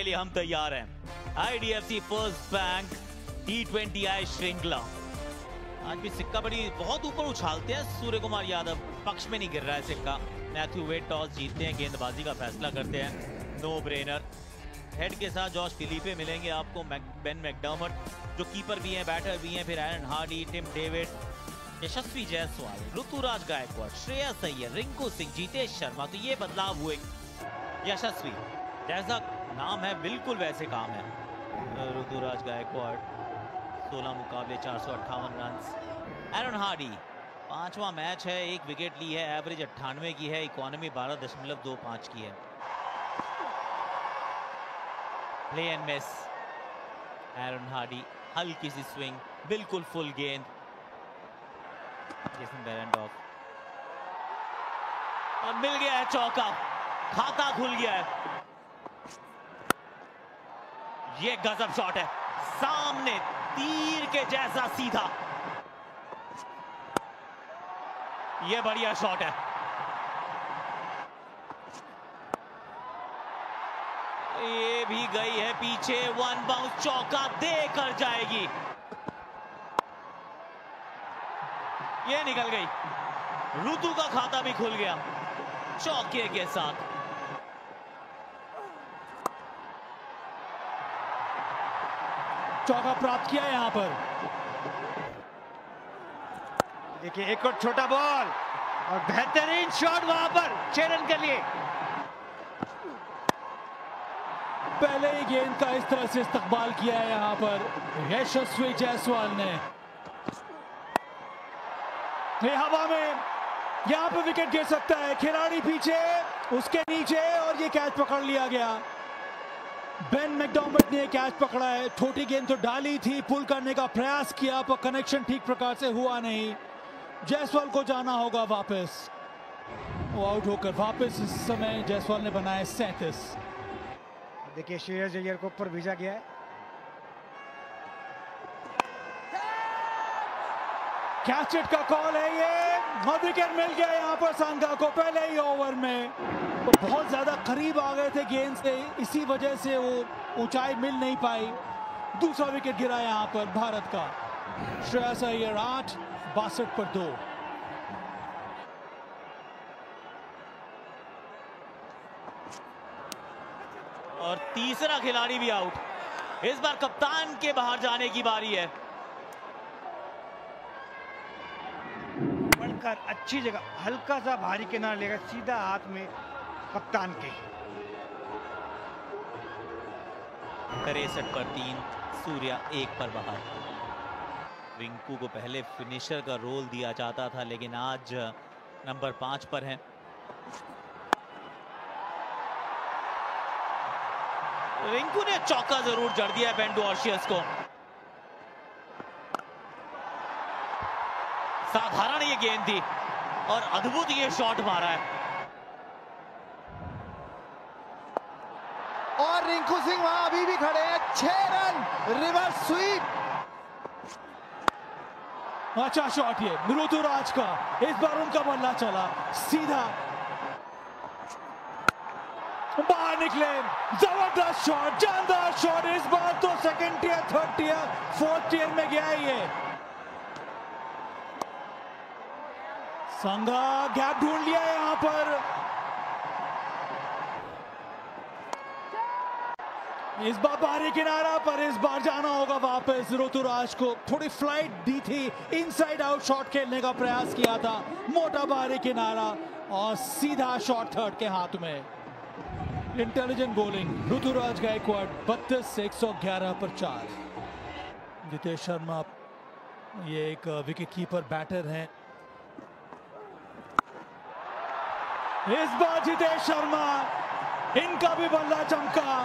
लिए हम तैयार हैं। आईडीएफसी फर्स्ट बैंक T20I श्रृंखला। आज भी सिक्का बड़ी बहुत ऊपर उछालते हैं सूर्य कुमार यादव, पक्ष में नहीं गिर रहा है सिक्का। मैथ्यू वेड टॉस जीतते हैं, गेंदबाजी का फैसला करते हैं, नो ब्रेनर। हेड के साथ जॉश फिलिपे मिलेंगे आपको, बेन मैकडर्मट जो कीपर भी हैं, बैटर भी हैं, फिर एरन हार्डी, टिम डेविड, यशस्वी जायसवाल, ऋतुराज गायकवाड़, श्रेयस अय्यर, रिंकू सिंह, जितेश शर्मा। तो ये बदलाव हुए। यशस्वी जैसा नाम है बिल्कुल वैसे काम है। ऋतुराज गायकवाड़ 16 मुकाबले 458 रन। एरन हार्डी 5वां मैच है, 1 विकेट ली है, एवरेज 98 की है, इकोनॉमी 12.25 की है। Play and miss. Eran Hardy हल्की सी स्विंग, बिल्कुल फुल गेंद। जेसन बेरेंडॉर्फ और मिल गया है चौका, खाता खुल गया है। ये गजब शॉट है, सामने तीर के जैसा सीधा। ये बढ़िया शॉट है। ये भी गई है पीछे, 1 बाउंस चौका देकर जाएगी। ये निकल गई, ऋतु का खाता भी खुल गया चौके के साथ। चौका प्राप्त किया यहां पर। देखिए एक और छोटा बॉल और बेहतरीन शॉट वहां पर 6 रन के लिए। पहले ही गेंद का इस तरह से इस्तकबाल किया है यहां पर यशस्वी जायसवाल ने। ये हवा में यहां पर विकेट गिर सकता है, खिलाड़ी पीछे, उसके नीचे, और ये कैच पकड़ लिया गया। बेन मैकडर्मट ने कैच पकड़ा है। छोटी गेंद तो डाली थी, पुल करने का प्रयास किया पर कनेक्शन ठीक प्रकार से हुआ नहीं। जायसवाल को जाना होगा वापस। वो आउट होकर वापस इस समय जायसवाल ने बनाए 37। देखिए श्रेयस अय्यर को ऊपर भेजा गया है। कैच इट का कॉल है ये, और विकेट मिल गया यहां पर सांगा को पहले ही ओवर में। वो बहुत ज्यादा करीब आ गए थे गेंद से, इसी वजह से वो ऊंचाई मिल नहीं पाई। दूसरा विकेट गिरा यहां पर भारत का। श्रेयस अय्यर 8, 62 पर 2। और तीसरा खिलाड़ी भी आउट। इस बार कप्तान के बाहर जाने की बारी है। बढ़कर अच्छी जगह, हल्का सा भारी किनारा लेगा, सीधा हाथ में कप्तान के। 63 पर 3, सूर्या 1 पर बाहर। रिंकू को पहले फिनिशर का रोल दिया जाता था, लेकिन आज नंबर 5 पर है। रिंकू ने चौका जरूर जड़ दिया बेन डुआर्शियस को। साधारण ये गेंद थी और अद्भुत ये शॉट मारा है। और रिंकू सिंह वहां अभी भी खड़े हैं। 6 रन, रिवर्स स्वीप। अच्छा शॉट ये ऋतुराज का। इस बार उनका बल्ला चला सीधा, बाहर निकले। जबरदस्त शॉट, जानदार शॉट। इस बार तो second tier, third tier, fourth tier में गया ये। संगा गैप ढूंढ लिया यहां पर। इस बार बाहरी किनारा पर, इस बार जाना होगा वापस। ऋतुराज को थोड़ी फ्लाइट दी थी, इनसाइड आउट शॉट खेलने का प्रयास किया था, मोटा बाहरी किनारा और सीधा शॉट थर्ड के हाथ में। इंटेलिजेंट बॉलिंग ऋतुराज गायकवाड़ 32, 111 पर 4। जितेश शर्मा ये एक विकेट कीपर बैटर हैं। इस बार जितेश शर्मा, इनका भी बल्ला चमका।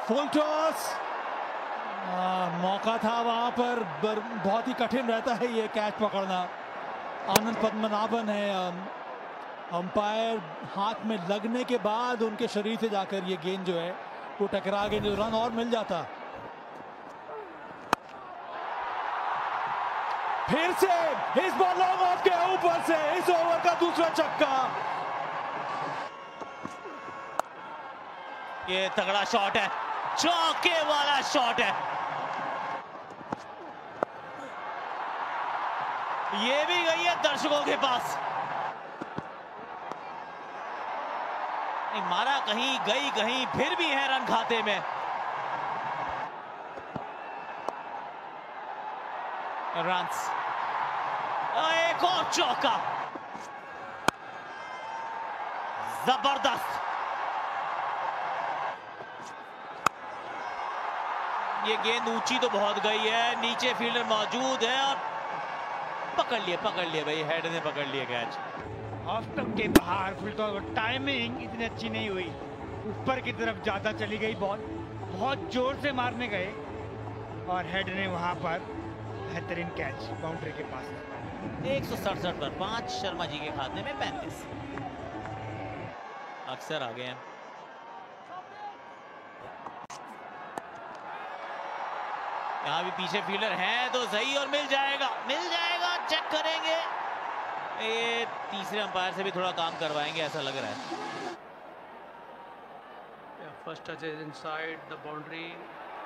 फुल टॉस, मौका था वहां पर, बहुत ही कठिन रहता है ये कैच पकड़ना। आनंद पद्मनाभन है अंपायर, हाथ में लगने के बाद उनके शरीर से जाकर ये गेंद जो है वो टकरा गई, तो रन और मिल जाता। फिर से इस बॉल लॉन्ग ऑफ के ऊपर से इस ओवर का दूसरा छक्का। ये तगड़ा शॉट है, चौके वाला शॉट है, ये भी गई है दर्शकों के पास। मारा कहीं गई कहीं, फिर भी है रन खाते में। रन्स, एक और चौका, जबरदस्त। ये गेंद ऊंची तो बहुत गई है, नीचे फील्डर मौजूद है और पकड़ लिए भाई, हेड ने पकड़ लिया कैच। ऑफ स्टंप के बाहर फुल, टाइमिंग इतनी अच्छी नहीं हुई, ऊपर की तरफ ज्यादा चली गई बॉल, बहुत जोर से मारने गए और हेड ने वहां पर बेहतरीन कैच बाउंड्री के पास। 167 पर 5, शर्मा जी के खाते में 35। अक्सर आ गए हैं। यहाँ भी पीछे फील्डर हैं तो सही, और मिल जाएगा, चेक करेंगे। ये तीसरे अंपायर से भी थोड़ा काम करवाएंगे ऐसा लग रहा है। First touch is inside the boundary.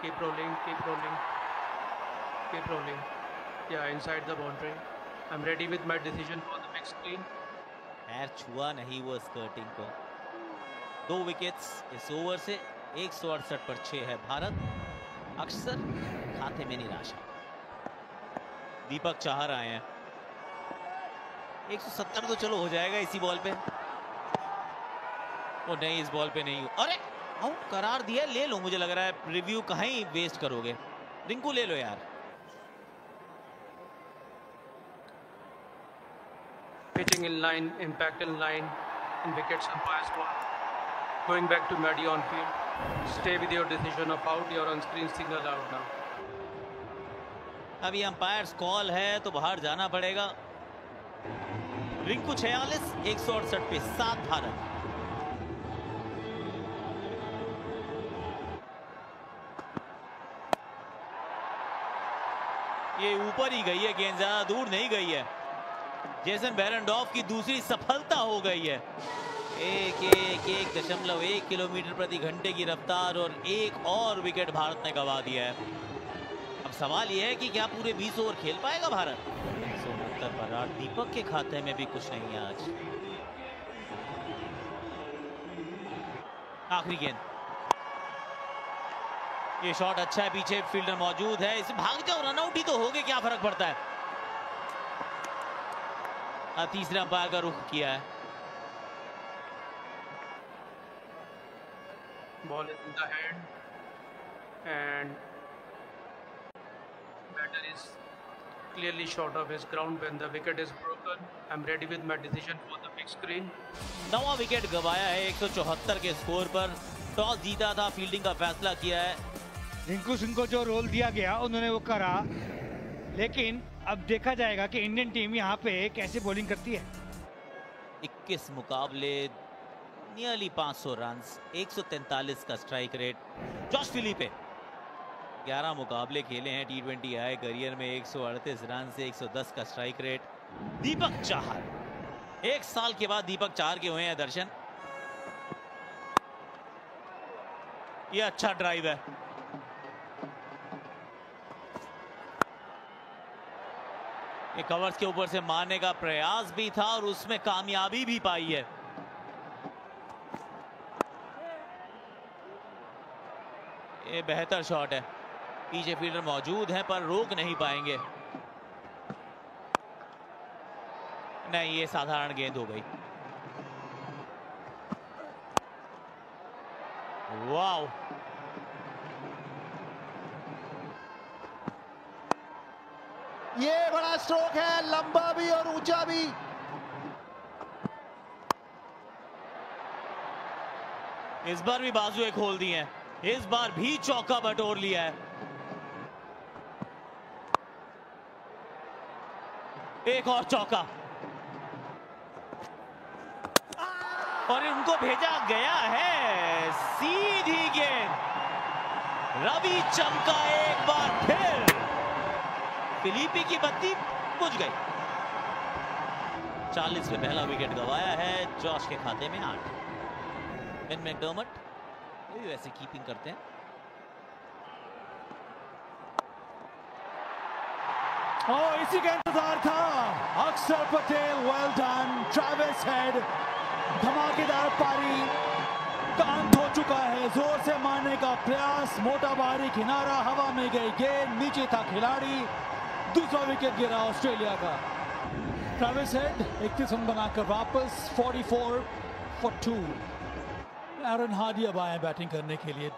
Keep rolling. Yeah, inside the boundary. I'm ready with my decision for the big screen. पैर छुआ नहीं वो स्कर्टिंग को। 2 विकेट्स इस ओवर से। 168 पर 6 है भारत। अक्सर खाते में निराशा। दीपक चाहर आए हैं। 170 तो चलो हो जाएगा इसी बॉल पे। वो नहीं, इस बॉल पे नहीं। अरे आउट करार दिया, ले लो। मुझे लग रहा है रिव्यू कहीं वेस्ट करोगे। रिंकू ले लो यार। Pitching in line, impact in line, in wickets umpire's call. Going back to Maddie on field. Stay with your decision of out. Your on screen signal out now. अभी अंपायर्स कॉल है तो बाहर जाना पड़ेगा। रिंकू 46, 168 पे 7 भारत। ये ऊपर ही गई है गेंद, ज्यादा दूर नहीं गई है। जेसन बेरेंडॉर्फ की दूसरी सफलता हो गई है। 1.1 किलोमीटर प्रति घंटे की रफ्तार और एक और विकेट भारत ने गंवा दिया है। अब सवाल यह है कि क्या पूरे 20 ओवर खेल पाएगा भारत। 169 पर 8। दीपक के खाते में भी कुछ नहीं है आज। आखिरी गेंद, ये शॉट अच्छा है, पीछे फील्डर मौजूद है, इसे भाग जाओ, रनआउट ही तो हो गए, क्या फर्क पड़ता है। तीसरे अंपायर का रुख किया है। Ball is in the hand and batter is clearly short of his ground when the wicket is broken. I'm ready with my decision for the big screen. 9वां विकेट गवाया है 174 के स्कोर पर। टॉस जीता था, फील्डिंग का फैसला किया है। रिंकू सिंह को जो रोल दिया गया उन्होंने वो करा, लेकिन अब देखा जाएगा कि इंडियन टीम यहाँ पे कैसे बॉलिंग करती है। 21 मुकाबले, नियरली 500 रन्स, 143 का स्ट्राइक रेट। जॉश फिलिपे 11 मुकाबले खेले हैं T20 आई करियर में, 138 रन से 110 का स्ट्राइक रेट। दीपक चाहर, 1 साल के बाद दीपक चाहर के हुए हैं दर्शन। ये अच्छा ड्राइव है। ये कवर्स के ऊपर से मारने का प्रयास भी था और उसमें कामयाबी भी पाई है। ये बेहतर शॉट है, पीछे फील्डर मौजूद है पर रोक नहीं पाएंगे। नहीं, ये साधारण गेंद हो गई। वाव, ये बड़ा स्ट्रोक है, लंबा भी और ऊंचा भी। इस बार भी बाजुएं खोल दी हैं, इस बार भी चौका बटोर लिया है। एक और चौका और उनको भेजा गया है सीधी गेंद। रवि चमका एक बार फिर, फिलिपी की बत्ती बुझ गई। 40 में पहला विकेट गवाया है। जॉश के खाते में 8। बेन मैकडर्मट ये भी वैसे कीपिंग करते हैं। इसी का इंतजार था। अक्षर Patel, well done. Travis head, धमाकेदार पारी, कांत हो चुका है। जोर से मारने का प्रयास, मोटा बाहरी किनारा, हवा में गई गेंद, नीचे था खिलाड़ी। दूसरा विकेट गिरा ऑस्ट्रेलिया का। ट्रेविस हेड 31 रन बनाकर वापस 44 for 2। एरन हार्डी अब आए बैटिंग करने के लिए।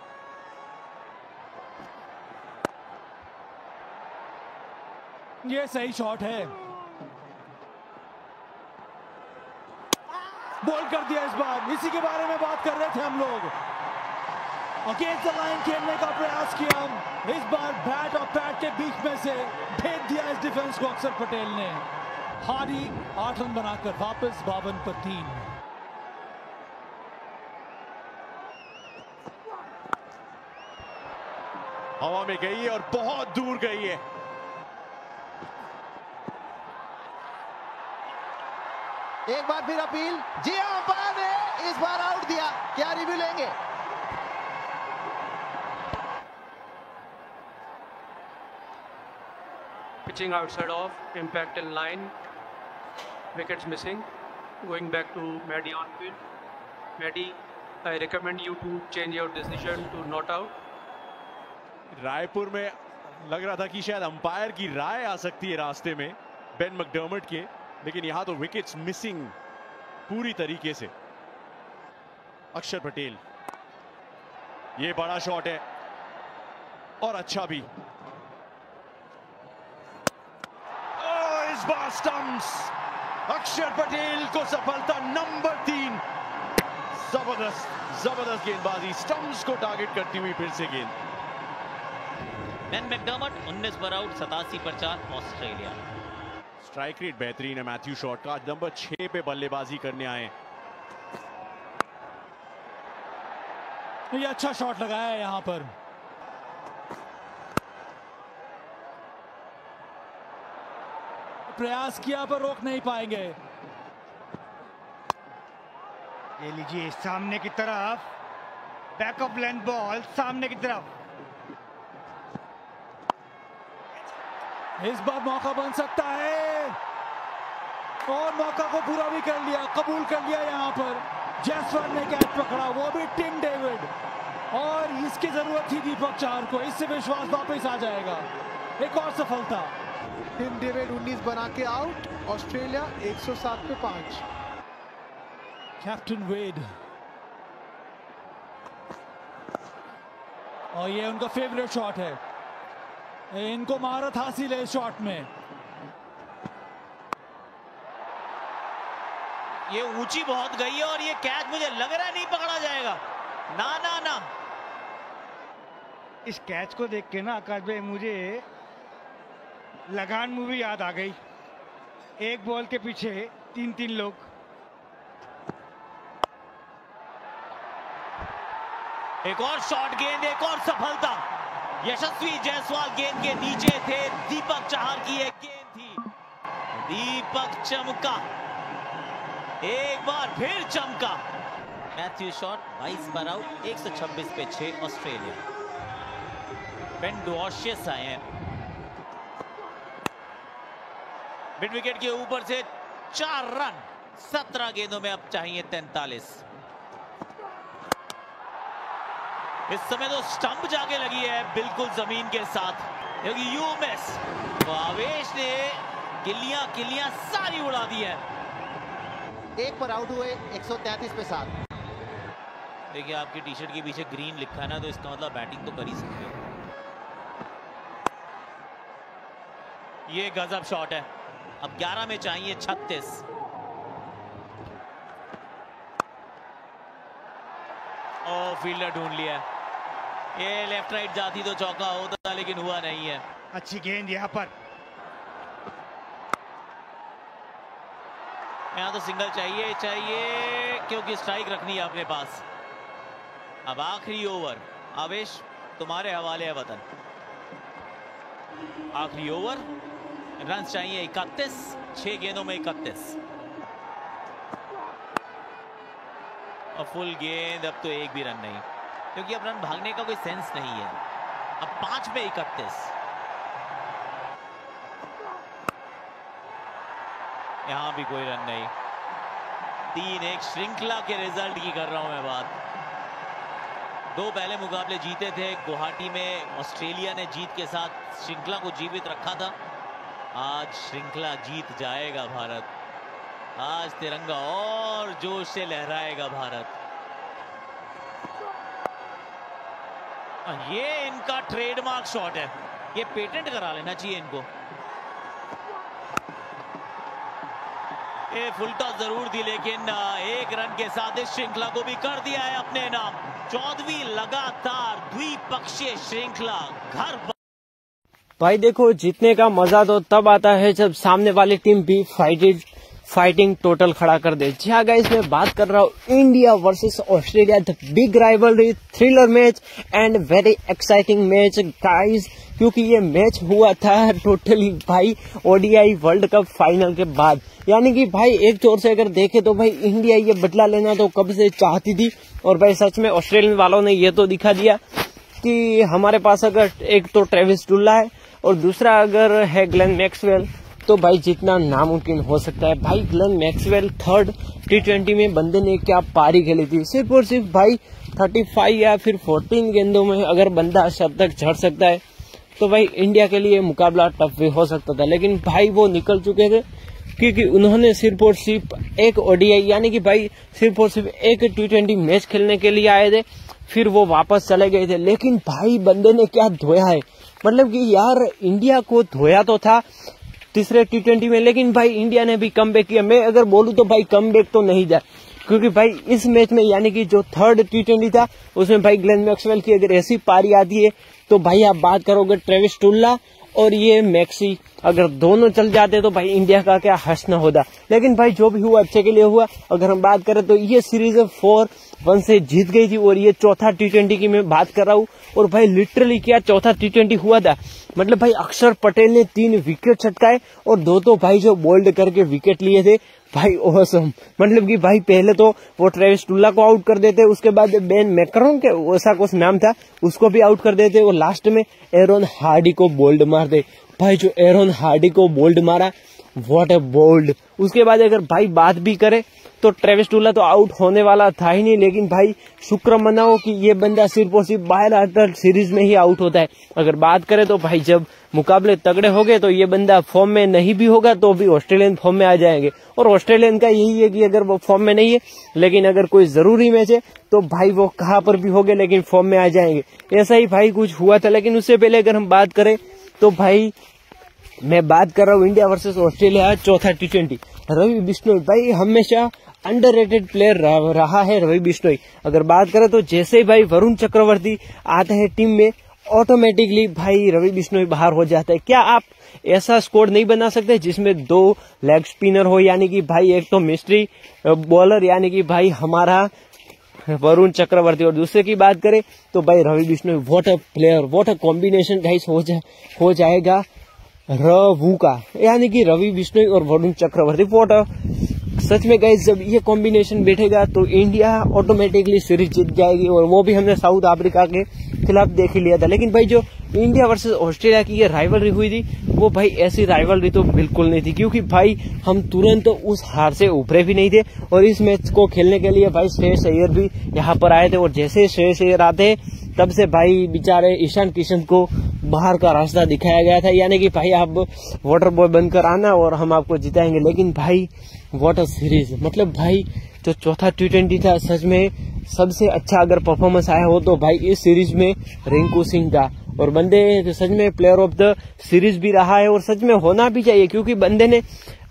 ये सही शॉट है, बॉल कर दिया इस बार। इसी के बारे में बात कर रहे थे हम लोग। अगेंस्ट द लाइन खेलने का प्रयास किया, इस बार बैट और पैड के बीच में से भेज दिया इस डिफेंस को अक्षर पटेल ने। हार्डी 8 रन बनाकर वापस 52 पर 3। हवा में गई है और बहुत दूर गई है। एक बार फिर अपील। जी हां, अंपायर ने इस बार आउट दिया। क्या रिव्यू लेंगे? Pitching outside off, impact in line, wickets missing. Going back to Maddie on field. Maddie, I recommend you to change your decision to not out. Raipur में लग रहा था कि शायद अंपायर की राय आ सकती है रास्ते में बेन मैकडर्मट के, लेकिन यहां तो विकेट्स मिसिंग पूरी तरीके से। अक्षर पटेल, ये बड़ा शॉट है और अच्छा भी। इस बार स्टंप्स, अक्षर पटेल को सफलता नंबर 3। जबरदस्त गेंदबाजी, स्टंप्स को टारगेट करती हुई फिर से गेंद। बेन मैकडर्मट 19 पर आउट, 87 पर 4 ऑस्ट्रेलिया। स्ट्राइक रेट बेहतरीन है मैथ्यू शॉट का। नंबर 6 पे बल्लेबाजी करने आए। ये अच्छा शॉट लगाया है यहां पर। प्रयास किया पर रोक नहीं पाएंगे। ये लीजिए सामने की तरफ, बैक ऑफ लेंथ बॉल सामने की तरफ। इस बार मौका बन सकता है और मौका को पूरा भी कर लिया, कबूल कर लिया। यहां पर जयसवाल ने कैच पकड़ा, वो भी टिम डेविड, और इसकी जरूरत थी दीपक चाहर को। इससे विश्वास वापस आ जाएगा। एक और सफलता। टिम डेविड 19 बना के आउट। ऑस्ट्रेलिया 107 पे 5। कैप्टन वेड, और ये उनका फेवरेट शॉट है। इनको महारत हासिल है इस शॉट में। ये ऊंची बहुत गई है और ये कैच मुझे लग रहा है नहीं पकड़ा जाएगा। ना ना ना, इस कैच को देख के ना आकाश भाई मुझे लगान मूवी याद आ गई। एक बॉल के पीछे 3-3 लोग। एक और शॉट गेंद, एक और सफलता। यशस्वी जायसवाल गेंद के नीचे थे, दीपक चाहर की एक गेंद थी। दीपक चमका, एक बार फिर चमका। मैथ्यू शॉट 22 पर आउट, 126 पे 6 ऑस्ट्रेलिया। बेन डुआर्शियस आए हैं मिड विकेट के ऊपर से 4 रन 17 गेंदों में, अब चाहिए 43। इस समय तो स्टंप जाके लगी है बिल्कुल जमीन के साथ, क्योंकि यू मिस। तो आवेश ने किल्लियां सारी उड़ा दी है। 1 पर आउट हुए, 133 पे 7। देखिए आपकी टी शर्ट के पीछे ग्रीन लिखा है ना, तो इसका मतलब बैटिंग तो कर ही सकते हो। ये गजब शॉट है। अब 11 में चाहिए 36। ओ फील्डर ढूंढ लिया। ये लेफ्ट राइट जाती तो चौका होता, लेकिन हुआ नहीं है। अच्छी गेंद यहाँ पर। यहाँ तो सिंगल चाहिए क्योंकि स्ट्राइक रखनी है अपने पास। अब आखिरी ओवर, आवेश तुम्हारे हवाले है वतन। आखिरी ओवर, रन चाहिए 31, 6 गेंदों में 31 और फुल गेंद। अब तो एक भी रन नहीं। क्योंकि अब रन भागने का कोई सेंस नहीं है। अब 5 में 31, यहां भी कोई रन नहीं। 3-1 श्रृंखला के रिजल्ट की कर रहा हूं मैं बात। 2 पहले मुकाबले जीते थे गुवाहाटी में, ऑस्ट्रेलिया ने जीत के साथ श्रृंखला को जीवित रखा था। आज श्रृंखला जीत जाएगा भारत, आज तिरंगा और जोश से लहराएगा भारत। ये इनका ट्रेडमार्क शॉट है, ये पेटेंट करा लेना चाहिए इनको। ये फुल टॉस जरूर थी, लेकिन 1 रन के साथ इस श्रृंखला को भी कर दिया है अपने नाम। 14वीं लगातार द्विपक्षीय श्रृंखला घर। भाई देखो, जीतने का मजा तो तब आता है जब सामने वाली टीम भी फाइटिंग टोटल खड़ा कर दे। जी हाँ गाइस, मैं बात कर रहा हूँ India versus Australia, the big rivalry, thriller match and very exciting match guys, क्योंकि ये मैच हुआ था टोटली भाई ओडीआई वर्ल्ड कप फाइनल के बाद। यानी कि भाई एक तौर से अगर देखे तो भाई इंडिया ये बदला लेना तो कब से चाहती थी, और भाई सच में ऑस्ट्रेलियन वालों ने ये तो दिखा दिया कि हमारे पास अगर एक तो ट्रेविस टुल्ला है और दूसरा अगर है ग्लेन मैक्सवेल, तो भाई जितना नामुमकिन हो सकता है। भाई ग्लेन मैक्सवेल 3rd T20 में बंदे ने क्या पारी खेली थी, सिर्फ और सिर्फ भाई 35 या फिर 14 गेंदों में अगर बंदा शतक झड़ सकता है तो भाई इंडिया के लिए मुकाबला टफ भी हो सकता था। लेकिन भाई वो निकल चुके थे, क्योंकि उन्होंने सिर्फ और सिर्फ एक ओडीआई यानी कि भाई सिर्फ और सिर्फ एक T20 मैच खेलने के लिए आए थे, फिर वो वापस चले गए थे। लेकिन भाई बंदे ने क्या धोया है, मतलब कि यार इंडिया को धोया तो था तीसरे T20 में, लेकिन भाई इंडिया ने भी कमबैक किया। मैं अगर बोलूं तो भाई कमबैक तो नहीं था, क्योंकि भाई इस मैच में यानी कि जो 3rd T20 था उसमें भाई ग्लेन मैक्सवेल की अगर ऐसी पारी आती है तो भाई आप बात करोगे ट्रेविस टुल्ला और ये मैक्सी, अगर दोनों चल जाते तो भाई इंडिया का क्या हंसना होता। लेकिन भाई जो भी हुआ अच्छे के लिए हुआ। अगर हम बात करें तो ये सीरीज 4-1 से जीत गई थी, और ये चौथा T20 की मैं बात कर रहा हूँ। और भाई लिटरली क्या चौथा T20 हुआ था, मतलब भाई अक्षर पटेल ने 3 विकेट छटकाए और 2 तो भाई जो बोल्ड करके विकेट लिए थे भाई ऑसम। मतलब कि भाई पहले तो वो ट्रेविस टुल्ला को आउट कर देते, उसके बाद बेन मैकरॉन के ऐसा कुछ नाम था उसको भी आउट कर देते, और लास्ट में एरोन हार्डी को बोल्ड मार दे। भाई जो एरोन हार्डी को बोल्ड मारा, व्हाट अ बोल्ड। उसके बाद अगर भाई बात भी करे तो ट्रेविस टुल्ला तो आउट होने वाला था ही नहीं, लेकिन भाई शुक्र मनाओ कि ये बंदा सिर्फ और सिर्फ 12 सीरीज में ही आउट होता है। अगर बात करें तो भाई जब मुकाबले तगड़े हो गए तो ये बंदा फॉर्म में नहीं भी होगा तो भी ऑस्ट्रेलियन फॉर्म में आ जाएंगे, और ऑस्ट्रेलियन का यही है कि अगर वो फॉर्म में नहीं है लेकिन अगर कोई जरूरी मैच है तो भाई वो कहाँ पर भी हो गए लेकिन फॉर्म में आ जाएंगे। ऐसा ही भाई कुछ हुआ था। लेकिन उससे पहले अगर हम बात करें तो भाई मैं बात कर रहा हूँ इंडिया वर्सेस ऑस्ट्रेलिया चौथा T20। रवि बिश्नोई भाई हमेशा अंडररेटेड प्लेयर रहा है रवि बिश्नोई। अगर बात करें तो जैसे ही भाई वरुण चक्रवर्ती आते हैं टीम में, ऑटोमेटिकली भाई रवि बिश्नोई बाहर हो जाता है। क्या आप ऐसा स्क्वाड नहीं बना सकते जिसमें 2 लेग स्पिनर हो, यानी कि भाई एक तो मिस्ट्री बॉलर यानी कि भाई हमारा वरुण चक्रवर्ती, और दूसरे की बात करें तो भाई Ravi Bishnoi. What a player, what a combination guys हो जाएगा रवू का, यानी कि रवि बिश्नोई और वरुण चक्रवर्ती। व्हाट अ सच में गाइस जब ये कॉम्बिनेशन बैठेगा तो इंडिया ऑटोमेटिकली सीरीज जीत जाएगी, और वो भी हमने साउथ अफ्रीका के खिलाफ देख ही लिया था। लेकिन भाई जो इंडिया वर्सेस ऑस्ट्रेलिया की ये राइवलरी हुई थी वो भाई ऐसी राइवलरी तो बिल्कुल नहीं थी, क्योंकि भाई हम तुरंत तो उस हार से उभरे भी नहीं थे। और इस मैच को खेलने के लिए भाई श्रेयस अय्यर भी यहाँ पर आए थे, और जैसे श्रेयस अय्यर आते तब से भाई बेचारे ईशान किशन को बाहर का रास्ता दिखाया गया था, यानी कि भाई आप वाटर बॉय बनकर आना और हम आपको जिताएंगे। लेकिन भाई व्हाट अ सीरीज, मतलब भाई जो चौथा T20 था सच में सबसे अच्छा अगर परफॉर्मेंस आया हो तो भाई इस सीरीज में रिंकू सिंह था, और बंदे तो सच में प्लेयर ऑफ द सीरीज भी रहा है, और सच में होना भी चाहिए, क्योंकि बंदे ने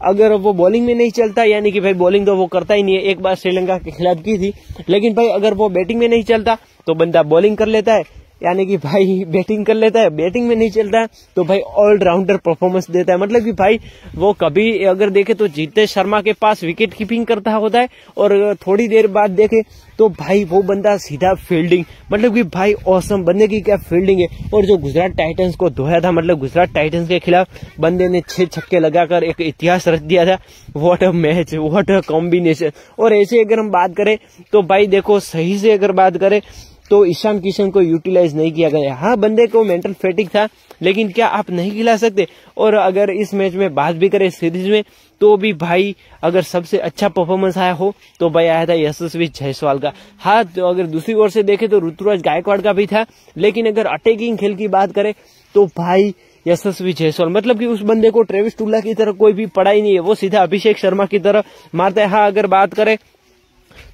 अगर वो बॉलिंग में नहीं चलता, यानी कि भाई बॉलिंग तो वो करता ही नहीं है, एक बार श्रीलंका के खिलाफ की थी, लेकिन भाई अगर वो बैटिंग में नहीं चलता तो बंदा बॉलिंग कर लेता है, यानी कि भाई बैटिंग कर लेता है, बैटिंग में नहीं चलता तो भाई ऑलराउंडर परफॉर्मेंस देता है। मतलब कि भाई वो कभी अगर देखे तो जीतेश शर्मा के पास विकेट कीपिंग करता होता है, और थोड़ी देर बाद देखे तो भाई वो बंदा सीधा फील्डिंग, मतलब कि भाई ऑसम बंदे की क्या फील्डिंग है। और जो गुजरात टाइटंस को धोया था, मतलब गुजरात टाइटंस के खिलाफ बंदे ने 6 छक्के लगाकर एक इतिहास रच दिया था। What a match, what a combination. और ऐसे अगर हम बात करें तो भाई देखो सही से अगर बात करें तो ईशान किशन को यूटिलाइज नहीं किया गया। हाँ, बंदे को मेंटल फैटिक था, लेकिन क्या आप नहीं खिला सकते? और अगर इस मैच में बात भी करें सीरीज में, तो भी भाई अगर सबसे अच्छा परफॉर्मेंस आया हो तो भाई आया था यशस्वी जायसवाल का। हाँ, तो अगर दूसरी ओर से देखें तो ऋतुराज गायकवाड़ का भी था, लेकिन अगर अटैकिंग खेल की बात करें तो भाई यशस्वी जायसवाल, मतलब कि उस बंदे को ट्रेविस टुल्ला की तरह कोई भी पड़ा ही नहीं है, वो सीधा अभिषेक शर्मा की तरह मारता है। हाँ, अगर बात करें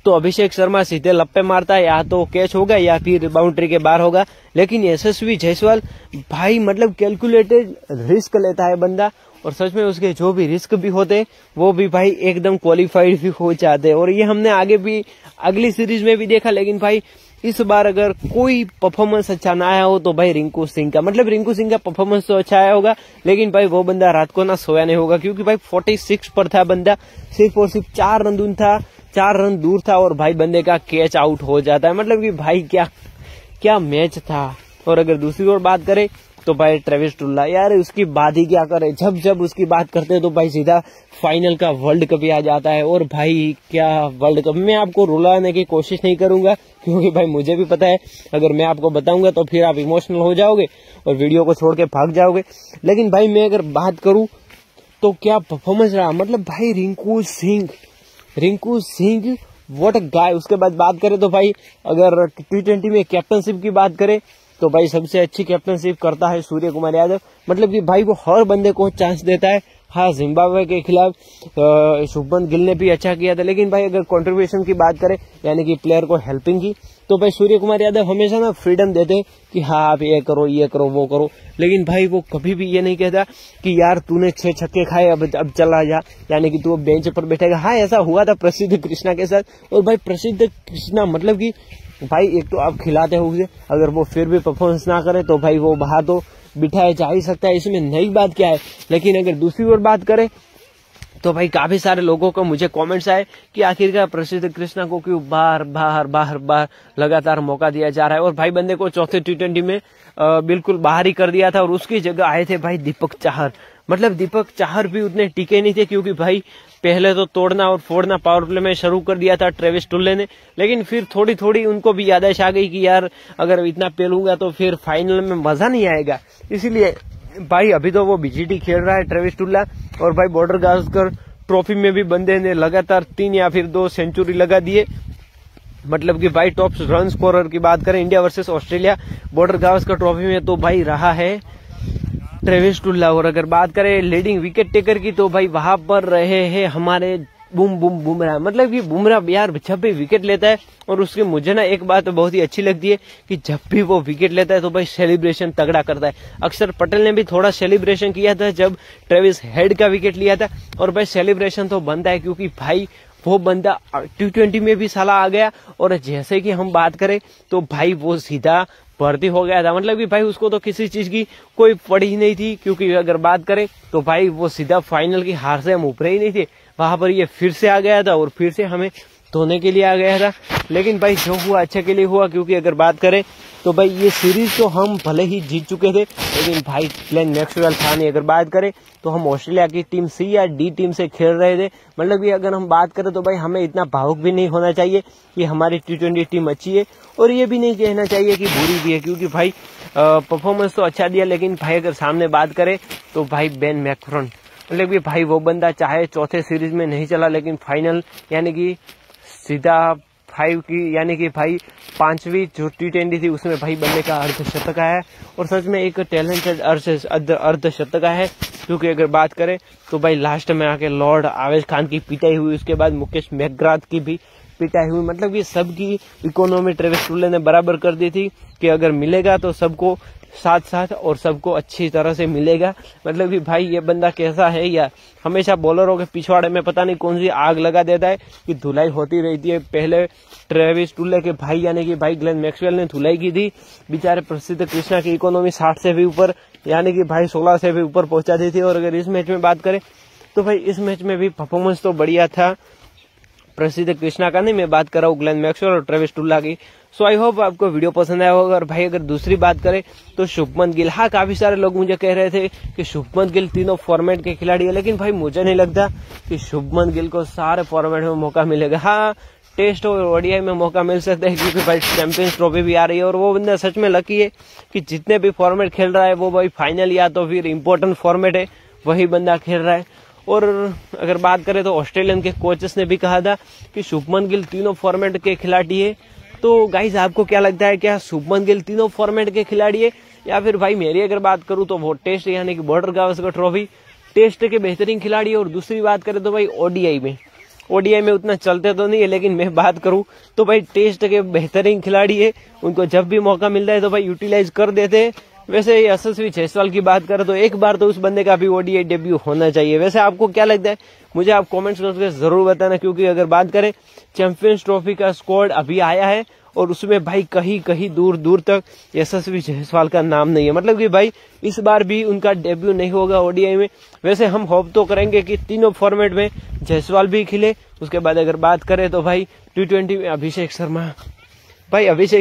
तो अभिषेक शर्मा सीधे लप्पे मारता है, या तो कैच होगा या फिर बाउंड्री के बाहर होगा, लेकिन यशस्वी जायसवाल भाई मतलब कैलकुलेटेड रिस्क लेता है बंदा, और सच में उसके जो भी रिस्क भी होते वो भी भाई एकदम क्वालिफाइड भी हो जाते हैं। और ये हमने आगे भी अगली सीरीज में भी देखा। लेकिन भाई इस बार अगर कोई परफॉर्मेंस अच्छा ना आया हो तो भाई रिंकू सिंह का, मतलब रिंकू सिंह का परफॉर्मेंस तो अच्छा आया होगा, लेकिन भाई वो बंदा रात को ना सोया नहीं होगा, क्योंकि भाई 46 पर था बंदा, सिर्फ और सिर्फ 4 रन दूर था और भाई बंदे का कैच आउट हो जाता है। मतलब कि भाई क्या मैच था। और अगर दूसरी ओर बात करें तो भाई ट्रेविस टुल्ला, यार उसकी बात ही क्या करे, जब उसकी बात करते हैं तो भाई सीधा फाइनल का वर्ल्ड कप ही आ जाता है। और भाई क्या वर्ल्ड कप, मैं आपको रुलाने की कोशिश नहीं करूंगा, क्योंकि भाई मुझे भी पता है अगर मैं आपको बताऊंगा तो फिर आप इमोशनल हो जाओगे और वीडियो को छोड़ के भाग जाओगे। लेकिन भाई मैं अगर बात करूं तो क्या परफॉर्मेंस रहा, मतलब भाई रिंकू सिंह व्हाट अ गाय। उसके बाद बात करें तो भाई अगर T20 में कैप्टनशिप की बात करें तो भाई सबसे अच्छी कैप्टनशिप करता है सूर्य कुमार यादव, मतलब कि भाई वो हर बंदे को चांस देता है। हाँ, जिम्बाब्वे के खिलाफ शुभमन गिल ने भी अच्छा किया था, लेकिन भाई अगर कंट्रीब्यूशन की बात करें यानी कि प्लेयर को हेल्पिंग की, तो भाई सूर्य कुमार यादव हमेशा ना फ्रीडम देते कि हाँ आप ये करो वो करो, लेकिन भाई वो कभी भी ये नहीं कहता कि यार तूने 6 छक्के खाए अब चला जा, यानी कि तू अब बेंच पर बैठेगा। हाँ, ऐसा हुआ था प्रसिद्ध कृष्णा के साथ। और भाई प्रसिद्ध कृष्णा मतलब कि भाई एक तो आप खिलाते हो उसे, अगर वो फिर भी परफॉर्मेंस ना करे तो भाई वो बाहर तो बिठाया जा ही सकता है, इसमें नई बात क्या है। लेकिन अगर दूसरी ओर बात करें तो भाई काफी सारे लोगों को मुझे कमेंट्स आए कि आखिरकार प्रसिद्ध कृष्णा को क्यों बार लगातार मौका दिया जा रहा है। और भाई बंदे को चौथे T20 में बिल्कुल बाहर ही कर दिया था और उसकी जगह आए थे भाई दीपक चाहर। मतलब दीपक चाहर भी उतने टिके नहीं थे, क्योंकि भाई पहले तो तोड़ना और फोड़ना पावर प्ले में शुरू कर दिया था ट्रेविस टुल्ले ने, लेकिन फिर थोड़ी उनको भी याददाश्त आ गई कि यार अगर इतना पेलूंगा तो फिर फाइनल में मजा नहीं आएगा। इसीलिए भाई अभी तो वो बीजीटी खेल रहा है ट्रेविस टुल्ला, और भाई बॉर्डर गावस्कर ट्रॉफी में भी बंदे ने लगातार 3 या फिर 2 सेंचुरी लगा दिए। मतलब कि भाई टॉप रन स्कोरर की बात करें India versus Australia border Gavaskar trophy में तो भाई रहा है ट्रेविस टुल्ला। और अगर बात करें लीडिंग विकेट टेकर की तो भाई वहां पर रहे हैं हमारे बुमराह। मतलब कि बुमराह यार जब भी विकेट लेता है, और उसके मुझे ना एक बात बहुत ही अच्छी लगती है कि जब भी वो विकेट लेता है तो भाई सेलिब्रेशन तगड़ा करता है। अक्षर पटेल ने भी थोड़ा सेलिब्रेशन किया था जब ट्रेविस हेड का विकेट लिया था, और भाई सेलिब्रेशन तो बनता है क्योंकि भाई वो बंदा T20 में भी साला आ गया। और जैसे कि हम बात करें तो भाई वो सीधा भर्ती हो गया था, मतलब कि भाई उसको तो किसी चीज की कोई पड़ी ही नहीं थी, क्योंकि अगर बात करें तो भाई वो सीधा फाइनल की हार से हम ऊपर ही नहीं थे, वहां पर ये फिर से आ गया था और फिर से हमें धोने के लिए आ गया था। लेकिन भाई जो हुआ अच्छे के लिए हुआ, क्योंकि अगर बात करें तो भाई ये सीरीज तो हम भले ही जीत चुके थे, लेकिन भाई ग्लेन मैक्सवेल था नहीं। अगर बात करें तो हम ऑस्ट्रेलिया की टीम C या D टीम से खेल रहे थे। मतलब कि अगर हम बात करें तो भाई हमें इतना भावुक भी नहीं होना चाहिए कि हमारी T20 टीम अच्छी है, और ये भी नहीं कहना चाहिए कि बुरी भी है, क्योंकि भाई परफॉर्मेंस तो अच्छा दिया। लेकिन भाई अगर सामने बात करें तो भाई बेन मैकरन, मतलब कि भाई वो बंदा चाहे चौथे सीरीज में नहीं चला, लेकिन फाइनल यानी कि सीधा 5 की यानी कि भाई 5वीं जो T20 थी उसमें भाई बंदे का अर्धशतक आया, और सच में एक टैलेंटेड अर्धशतक है। क्योंकि अगर बात करें तो भाई लास्ट में आके लॉर्ड आवेश खान की पिटाई हुई, उसके बाद मुकेश मैकग्राथ की भी पिटाई हुई। मतलब ये सबकी इकोनॉमी ट्रेविस टुल्ले ने बराबर कर दी थी कि अगर मिलेगा तो सबको साथ साथ और सबको अच्छी तरह से मिलेगा। मतलब कि भाई ये बंदा कैसा है यार, हमेशा बॉलरों के पिछवाड़े में पता नहीं कौन सी आग लगा देता है कि धुलाई होती रहती है। पहले ट्रेविस टुल्ले के भाई यानी कि भाई ग्लेन मैक्सवेल ने धुलाई की थी, बेचारे प्रसिद्ध कृष्णा की इकोनॉमी 60 से भी ऊपर यानी कि भाई 16 से भी ऊपर पहुंचा दी थी। और अगर इस मैच में बात करें तो भाई इस मैच में भी परफॉर्मेंस तो बढ़िया था प्रसिद्ध कृष्णा का, नहीं मैं बात कर रहा हूँ ग्लेन मैक्सवेल और ट्रेविस टुल्ला की। सो आई होप आपको वीडियो पसंद आया होगा। और भाई अगर दूसरी बात करें तो शुभमन गिल, हाँ काफी सारे लोग मुझे कह रहे थे कि शुभमन गिल तीनों फॉर्मेट के खिलाड़ी है, लेकिन भाई मुझे नहीं लगता कि शुभमन गिल को सारे फॉर्मेट में मौका मिलेगा। हाँ टेस्ट और ओडीआई में मौका मिल सकता है, क्योंकि भाई चैंपियंस ट्रॉफी भी आ रही है और वो बंदा सच में लकी है कि जितने भी फॉर्मेट खेल रहा है वो भाई फाइनल या तो फिर इम्पोर्टेंट फॉर्मेट है वही बंदा खेल रहा है। और अगर बात करें तो ऑस्ट्रेलियन के कोचेस ने भी कहा था कि शुभमन गिल तीनों फॉर्मेट के खिलाड़ी है। तो गाइज आपको क्या लगता है, क्या शुभमन गिल तीनों फॉर्मेट के खिलाड़ी है, या फिर भाई मेरी अगर बात करूं तो वो टेस्ट यानी कि बॉर्डर गावस्कर ट्रॉफी टेस्ट के बेहतरीन खिलाड़ी है। और दूसरी बात करें तो भाई ओडीआई में उतना चलते तो नहीं है, लेकिन मैं बात करूं तो भाई टेस्ट के बेहतरीन खिलाड़ी है। उनको जब भी मौका मिलता है तो भाई यूटिलाइज कर देते हैं। वैसे यशस्वी जायसवाल की बात करें तो एक बार तो उस बंदे का भी ओडीआई डेब्यू होना चाहिए। वैसे आपको क्या लगता है मुझे आप कमेंट्स करके जरूर बताना, क्योंकि अगर बात करें चैंपियंस ट्रॉफी का स्क्वाड अभी आया है और उसमें भाई कहीं कहीं दूर दूर तक यशस्वी जायसवाल का नाम नहीं है, मतलब कि भाई इस बार भी उनका डेब्यू नहीं होगा ओडीआई में। वैसे हम होप तो करेंगे कि तीनों फॉर्मेट में जायसवाल भी खिले। उसके बाद अगर बात करें तो भाई टी20 में अभिषेक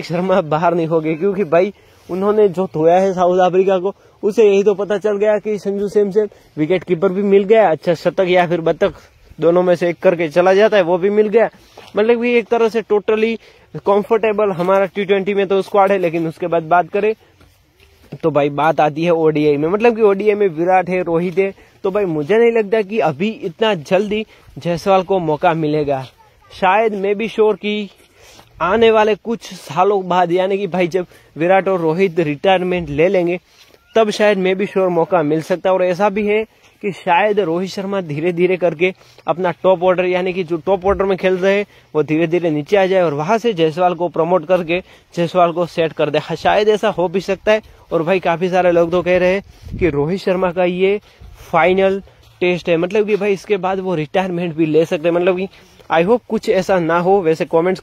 शर्मा बाहर नहीं हो गए, क्योंकि भाई उन्होंने जो धोया है साउथ अफ्रीका को उसे यही तो पता चल गया कि संजू सैमसन विकेट कीपर भी मिल गया, अच्छा शतक या फिर बतक दोनों में से एक करके चला जाता है वो भी मिल गया। मतलब कि एक तरह से टोटली कंफर्टेबल हमारा टी20 में तो स्क्वाड है। लेकिन उसके बाद बात करें तो भाई बात आती है ओडीआई में, मतलब कि ओडीआई में विराट है, रोहित है, तो भाई मुझे नहीं लगता कि अभी इतना जल्दी जायसवाल को मौका मिलेगा। शायद मैं भी श्योर कि आने वाले कुछ सालों बाद यानी कि भाई जब विराट और रोहित रिटायरमेंट ले लेंगे तब शायद मैं भी श्योर मौका मिल सकता है। और ऐसा भी है कि शायद रोहित शर्मा धीरे धीरे करके अपना टॉप ऑर्डर यानी कि जो टॉप ऑर्डर में खेल रहे हैं वो धीरे धीरे नीचे आ जाए और वहां से जायसवाल को प्रमोट करके जायसवाल को सेट कर दे। शायद ऐसा हो भी सकता है। और भाई काफी सारे लोग तो कह रहे हैं कि रोहित शर्मा का ये फाइनल टेस्ट है, मतलब कि भाई इसके बाद वो रिटायरमेंट भी ले सकते हैं। मतलब कि आई होप कुछ ऐसा ना हो। वैसे कॉमेंट्स